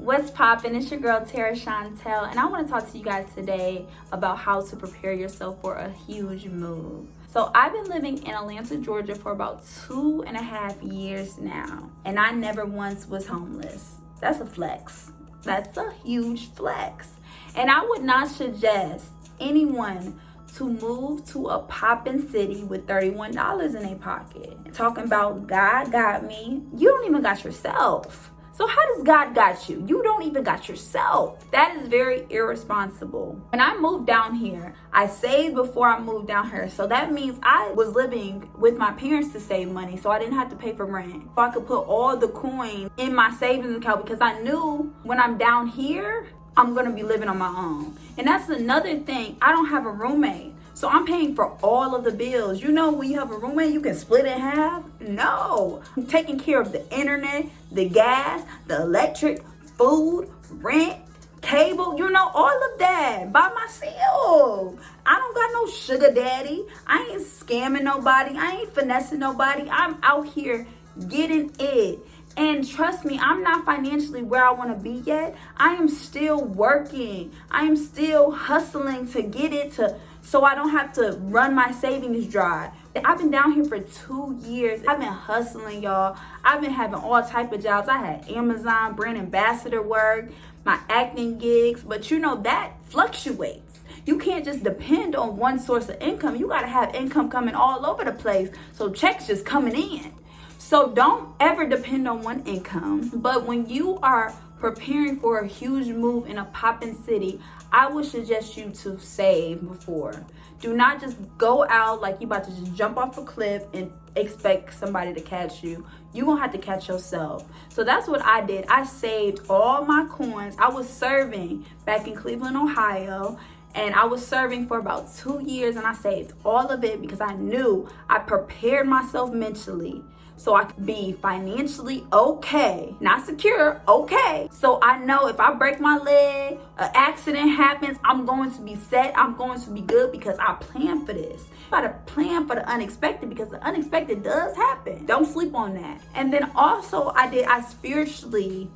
What's poppin'? It's your girl Tara Chantel, and I want to talk to you guys today about how to prepare yourself for a huge move. So I've been living in Atlanta, Georgia for about 2.5 years now, and I never once was homeless. That's a flex. That's a huge flex. And I would not suggest anyone to move to a poppin' city with $31 in their pocket. Talking about God got me. You don't even got yourself. So how does God got you? You don't even got yourself. That is very irresponsible. When I moved down here, I saved before I moved down here. So that means I was living with my parents to save money, so I didn't have to pay for rent. So I could put all the coins in my savings account because I knew when I'm down here, I'm gonna be living on my own. And that's another thing, I don't have a roommate. So I'm paying for all of the bills. You know, when you have a roommate, you can split in half. No, I'm taking care of the internet, the gas, the electric, food, rent, cable, you know, all of that by myself. I don't got no sugar daddy. I ain't scamming nobody. I ain't finessing nobody. I'm out here getting it. And trust me, I'm not financially where I want to be yet. I am still working. I am still hustling to get it so I don't have to run my savings dry. I've been down here for 2 years. I've been hustling, y'all. I've been having all type of jobs. I had Amazon brand ambassador work, my acting gigs, but you know, that fluctuates. You can't just depend on one source of income. You got to have income coming all over the place. So checks just coming in. So don't ever depend on one income. But when you are preparing for a huge move in a poppin' city, I would suggest you to save before. Do not just go out like you about to just jump off a cliff and expect somebody to catch you. You're gonna have to catch yourself. So that's what I did. I saved all my coins. I was serving back in Cleveland, Ohio. And I was serving for about 2 years, and I saved all of it because I knew I prepared myself mentally so I could be financially okay, not secure, okay. So I know if I break my leg, an accident happens, I'm going to be set, I'm going to be good because I planned for this. You gotta plan for the unexpected because the unexpected does happen. Don't sleep on that. And then also I spiritually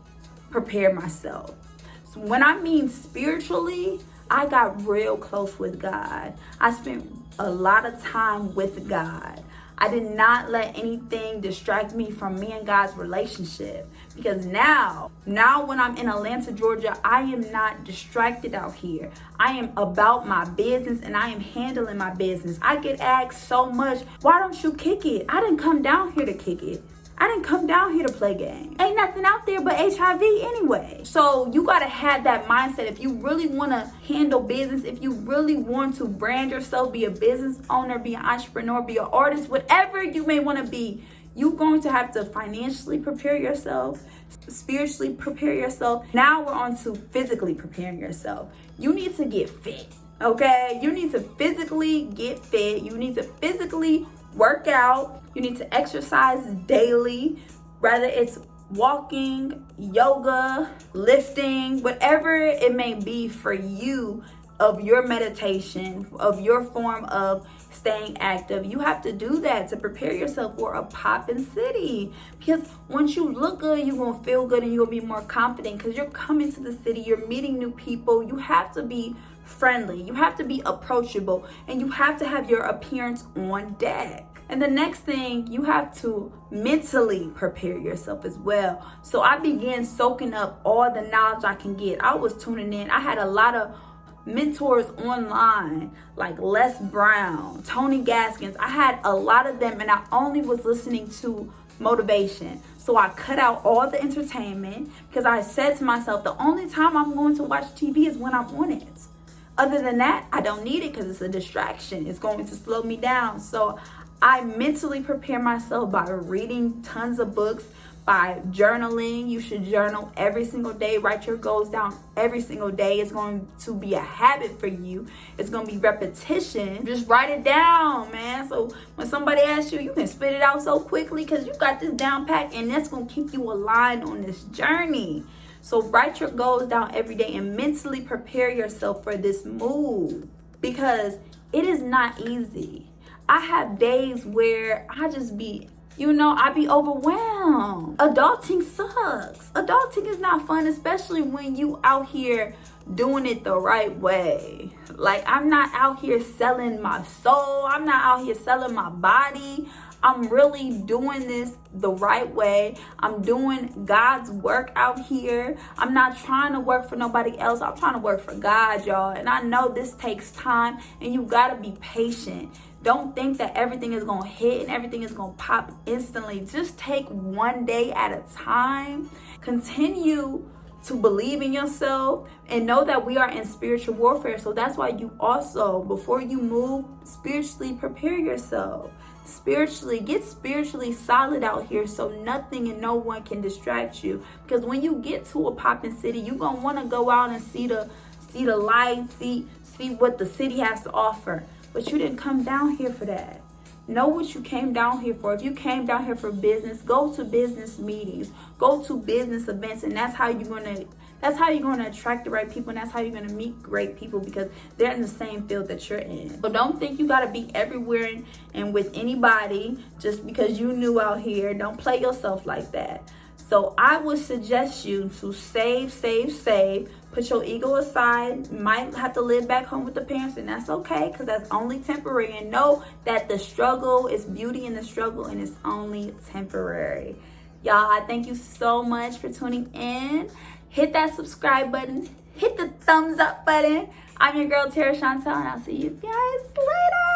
prepared myself. So when I mean spiritually, I got real close with God. I spent a lot of time with God. I did not let anything distract me from me and God's relationship. Because now when I'm in Atlanta, Georgia, I am not distracted out here. I am about my business and I am handling my business. I get asked so much, why don't you kick it? I didn't come down here to kick it. I didn't come down here to play games. Ain't nothing out there but HIV anyway. So you gotta have that mindset. If you really wanna handle business, if you really want to brand yourself, be a business owner, be an entrepreneur, be an artist, whatever you may wanna be, you're going to have to financially prepare yourself, spiritually prepare yourself. Now we're on to physically preparing yourself. You need to get fit, okay? You need to physically get fit. You need to physically work out. You need to exercise daily, whether it's walking, yoga, lifting, whatever it may be for you, of your meditation, of your form of staying active. You have to do that to prepare yourself for a poppin' city. Because once you look good, you're gonna feel good and you'll be more confident because you're coming to the city, you're meeting new people. You have to be friendly, you have to be approachable, and you have to have your appearance on deck. And the next thing, you have to mentally prepare yourself as well. So I began soaking up all the knowledge I can get. I was tuning in. I had a lot of mentors online like Les Brown, Tony Gaskins. I had a lot of them and I only was listening to motivation. So I cut out all the entertainment because I said to myself, the only time I'm going to watch TV is when I'm on it. Other than that, I don't need it because it's a distraction. It's going to slow me down. So I mentally prepare myself by reading tons of books, by journaling. You should journal every single day. Write your goals down every single day. It's going to be a habit for you. It's going to be repetition. Just write it down, man. So when somebody asks you, you can spit it out so quickly because you got this down pat, and that's going to keep you aligned on this journey. So write your goals down every day and mentally prepare yourself for this move because it is not easy. I have days where I just be You know, I be overwhelmed. Adulting sucks. Adulting is not fun, especially when you out here doing it the right way. Like, I'm not out here selling my soul. I'm not out here selling my body. I'm really doing this the right way. I'm doing God's work out here. I'm not trying to work for nobody else. I'm trying to work for God, y'all. And I know this takes time, and you gotta be patient. Don't think that everything is gonna hit and everything is gonna pop instantly. Just take one day at a time. Continue to believe in yourself and know that we are in spiritual warfare. So that's why you also, before you move, spiritually prepare yourself. Spiritually, get spiritually solid out here so nothing and no one can distract you. Because when you get to a poppin' city, you're gonna want to go out and see the lights, see what the city has to offer. But you didn't come down here for that. Know what you came down here for. If you came down here for business, go to business meetings, go to business events, and that's how you're gonna attract the right people, and that's how you're gonna meet great people, because they're in the same field that you're in. So don't think you gotta be everywhere and with anybody just because you new out here. Don't play yourself like that. So I would suggest you to save. Put your ego aside. You might have to live back home with the parents, and that's okay, because that's only temporary. And know that the struggle is beauty in the struggle, and it's only temporary. Y'all, I thank you so much for tuning in. Hit that subscribe button. Hit the thumbs up button. I'm your girl, Tara Chantel, and I'll see you guys later.